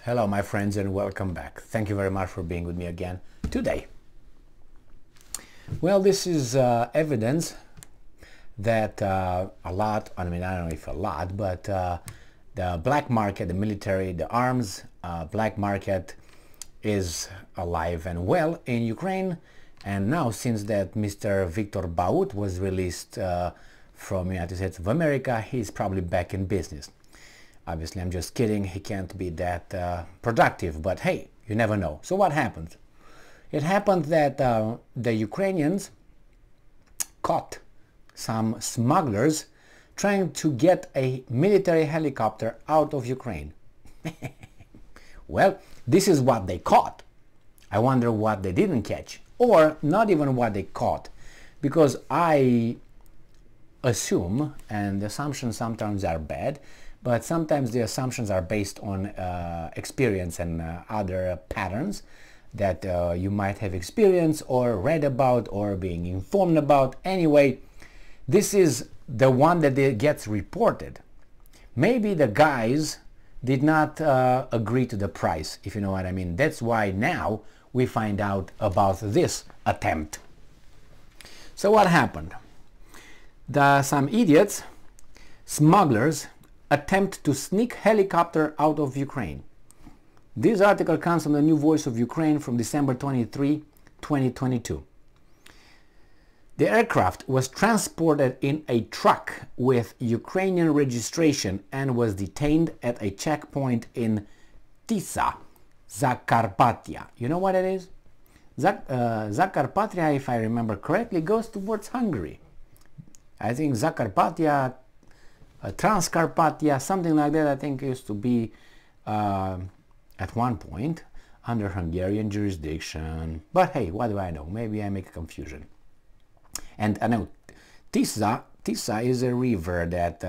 Hello my friends and welcome back. Thank you very much for being with me again today. Well, this is evidence that I don't know if a lot, but the black market, the military, the arms black market is alive and well in Ukraine. And now, since that Mr. Viktor Baut was released from United States of America, he's probably back in business. Obviously, I'm just kidding. He can't be that productive, but hey, you never know. So what happened? It happened that the Ukrainians caught some smugglers trying to get a military helicopter out of Ukraine. Well, this is what they caught. I wonder what they didn't catch, or not even what they caught, because I assume, and assumptions sometimes are bad, but sometimes the assumptions are based on experience and other patterns that you might have experienced or read about or being informed about. Anyway, this is the one that gets reported. Maybe the guys did not agree to the price, if you know what I mean. That's why now we find out about this attempt. So what happened? Some idiots, smugglers, attempt to sneak helicopter out of Ukraine. This article comes from the New Voice of Ukraine from December 23, 2022. The aircraft was transported in a truck with Ukrainian registration and was detained at a checkpoint in Tisa, Zakarpattia. You know what it is? Zakarpattia, if I remember correctly, goes towards Hungary. I think Zakarpattia, Transcarpathia, something like that, I think used to be at one point under Hungarian jurisdiction. But hey, what do I know? Maybe I make a confusion. And I know Tisa is a river that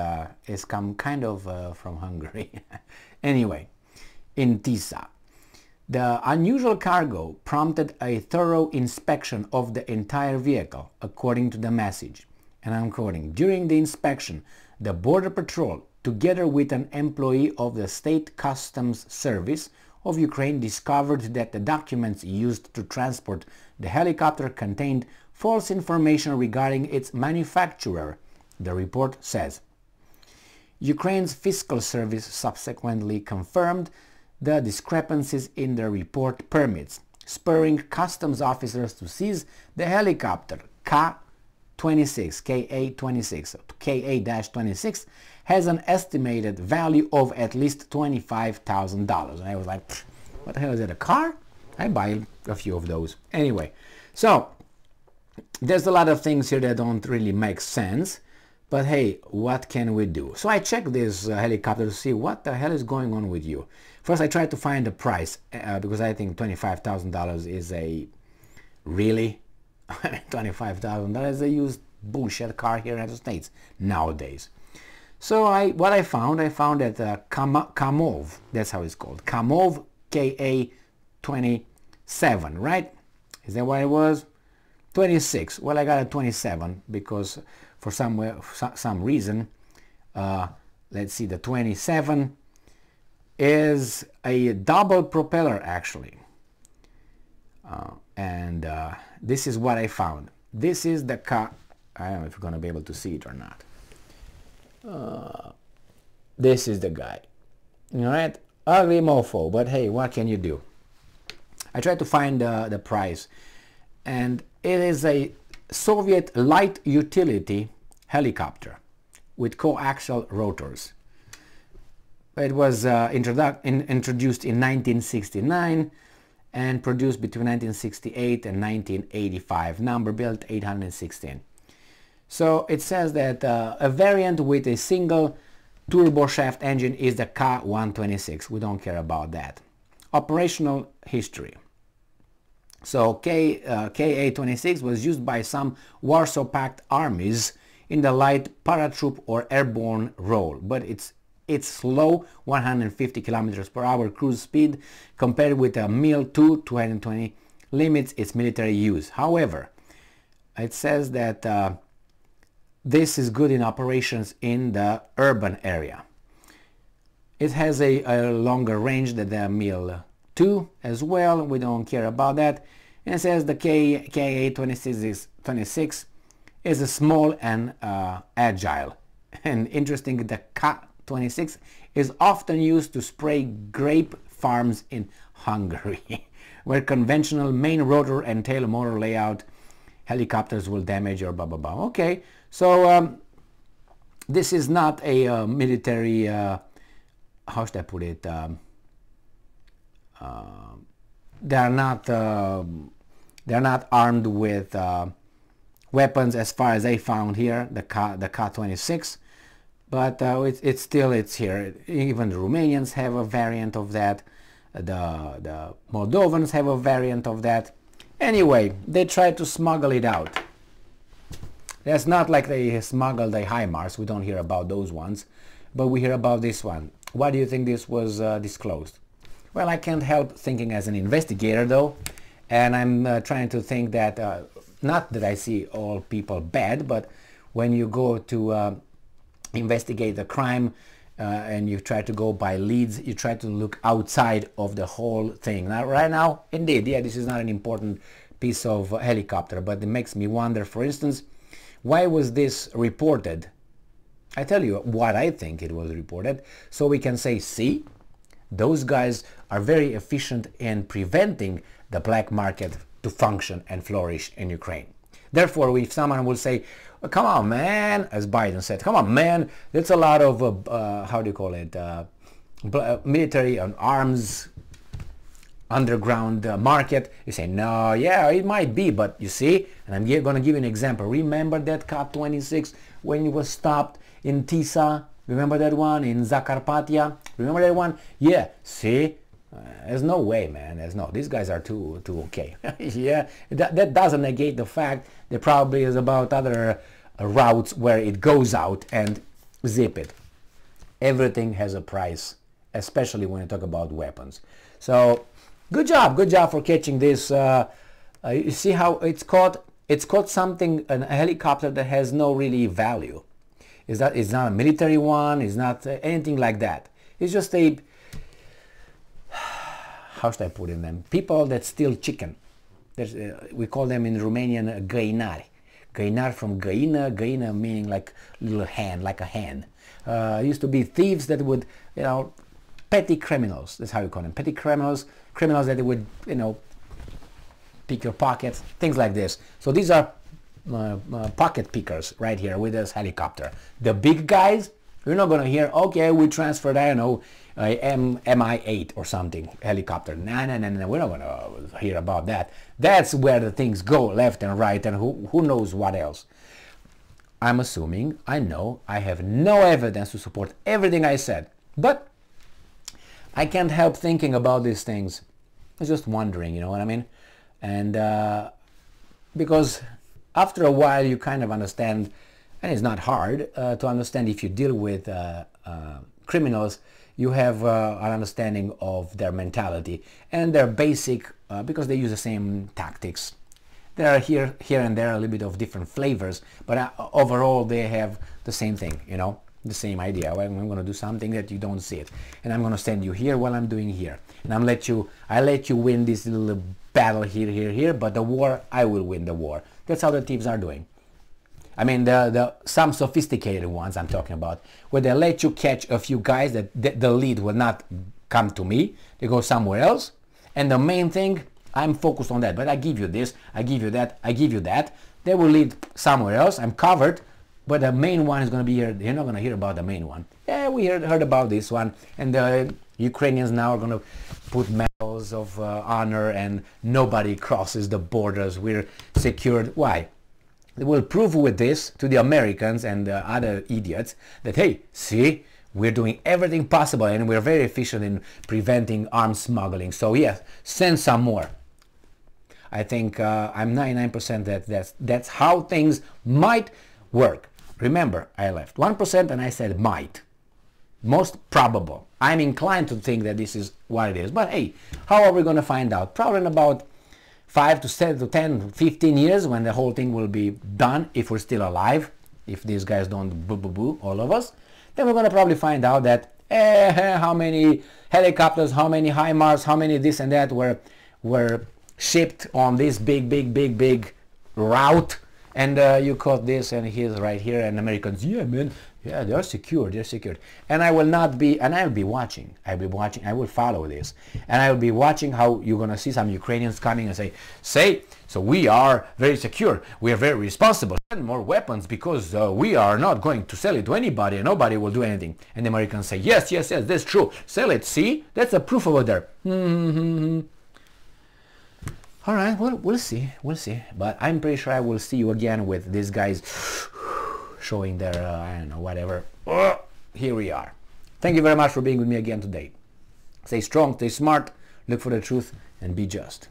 is come kind of from Hungary. Anyway, in Tisa, the unusual cargo prompted a thorough inspection of the entire vehicle, according to the message. And I'm quoting, "During the inspection, the Border Patrol, together with an employee of the State Customs Service of Ukraine, discovered that the documents used to transport the helicopter contained false information regarding its manufacturer," the report says. Ukraine's Fiscal Service subsequently confirmed the discrepancies in the report permits, spurring customs officers to seize the helicopter. KA-26 has an estimated value of at least $25,000. And I was like, what the hell is it, a car? I buy a few of those. Anyway, so there's a lot of things here that don't really make sense, but hey, what can we do? So I checked this helicopter to see what the hell is going on with you. First I tried to find the price because I think $25,000 is a really $25,000 is a used bullshit car here in the United States nowadays. So what I found that Kamov, that's how it's called, Kamov KA-27, right? Is that what it was? 26. Well, I got a 27 because for some reason, let's see, the 27 is a double propeller actually. This is what I found. This is the car. I don't know if you're going to be able to see it or not. This is the guy. All right, ugly mofo, but hey, what can you do? I tried to find the price, and it is a Soviet light utility helicopter with coaxial rotors. It was introduced in 1969 and produced between 1968 and 1985, number built 816. So it says that a variant with a single turboshaft engine is the Ka-126. We don't care about that. Operational history. So Ka-26 was used by some Warsaw Pact armies in the light paratroop or airborne role, but its slow 150 kilometers per hour cruise speed compared with a Mil-2 220 limits its military use. However, it says that this is good in operations in the urban area. It has a longer range than the MIL-2 as well. We don't care about that. And it says the Ka-26 is a small and agile. And interesting, the Ka-26 is often used to spray grape farms in Hungary, where conventional main rotor and tail motor layout helicopters will damage or blah blah blah. Okay, so this is not a military, how should I put it, they're not armed with weapons as far as I found here, the Ka-26, but it's here. Even the Romanians have a variant of that, the Moldovans have a variant of that. Anyway, they try to smuggle it out. That's not like they smuggled the HIMARS. We don't hear about those ones, but we hear about this one. Why do you think this was disclosed? Well, I can't help thinking as an investigator though, and I'm trying to think that, not that I see all people bad, but when you go to investigate a crime and you try to go by leads, you try to look outside of the whole thing. Now, right now, indeed, yeah, this is not an important piece of helicopter, but it makes me wonder, for instance, why was this reported? I tell you what I think it was reported, so we can say, see, those guys are very efficient in preventing the black market to function and flourish in Ukraine. Therefore, if someone will say, oh, come on, man, as Biden said, come on, man, that's a lot of, how do you call it, military and arms underground market. You say, no, yeah, it might be, but you see, and I'm going to give you an example. Remember that Ka-26 when it was stopped in Tisa? Remember that one in Zakarpattia? Remember that one? Yeah, see? There's no way, man. There's no. These guys are too okay. Yeah, that doesn't negate the fact there probably is about other routes where it goes out and zip it. Everything has a price, especially when you talk about weapons. So, good job for catching this. You see how it's caught? It's caught something, a helicopter that has no really value. It's not a military one. It's not anything like that. It's just a, how should I put it then? People that steal chicken. We call them in Romanian găinari. Găinar from găină, găină meaning like little hand, like a hen. Used to be thieves that would, you know, petty criminals. That's how you call them. Petty criminals, criminals that would, you know, pick your pockets, things like this. So these are pocket pickers right here with this helicopter. The big guys, you're not going to hear, okay, we transferred, I don't know, Mi-8 or something helicopter. No, we're not going to hear about that. That's where the things go left and right, and who knows what else. I'm assuming, I know, I have no evidence to support everything I said, but I can't help thinking about these things. I was just wondering, you know what I mean? And because after a while you kind of understand, and it's not hard to understand if you deal with criminals, you have an understanding of their mentality and their basic, because they use the same tactics. There are here and there a little bit of different flavors, but overall they have the same thing, you know, the same idea. Well, I'm going to do something that you don't see it, and I'm going to send you here while I'm doing here, and I let you win this little battle here, but the war, I will win the war. That's how the teams are doing. I mean, some sophisticated ones I'm talking about, where they let you catch a few guys that the lead will not come to me. They go somewhere else, and the main thing, I'm focused on that. But I give you this, I give you that, I give you that. They will lead somewhere else. I'm covered, but the main one is going to be here. You're not going to hear about the main one. Yeah, we heard about this one, and the Ukrainians now are going to put medals of honor, and nobody crosses the borders. We're secured. Why? They will prove with this to the Americans and the other idiots that, hey, see, we're doing everything possible and we're very efficient in preventing arms smuggling. So yes, send some more. I think I'm 99% that that's how things might work. Remember, I left 1% and I said might. Most probable. I'm inclined to think that this is what it is. But hey, how are we going to find out? Probably in about 5 to 7 to 10, 15 years when the whole thing will be done, if we're still alive, if these guys don't boo, all of us, then we're going to probably find out that how many helicopters, how many HIMARS, how many this and that were shipped on this big route, and you caught this, and he's right here, and Americans, yeah man, yeah, they're secured, and I will not be, and I'll be watching, I will follow this, and I will be watching how you're gonna see some Ukrainians coming and say, so we are very secure, we are very responsible, send more weapons because we are not going to sell it to anybody and nobody will do anything. And the Americans say, yes, that's true, sell it, see, that's a proof over there. All right, well, we'll see, but I'm pretty sure I will see you again with these guys showing their, I don't know, whatever. Here we are. Thank you very much for being with me again today. Stay strong, stay smart, look for the truth, and be just.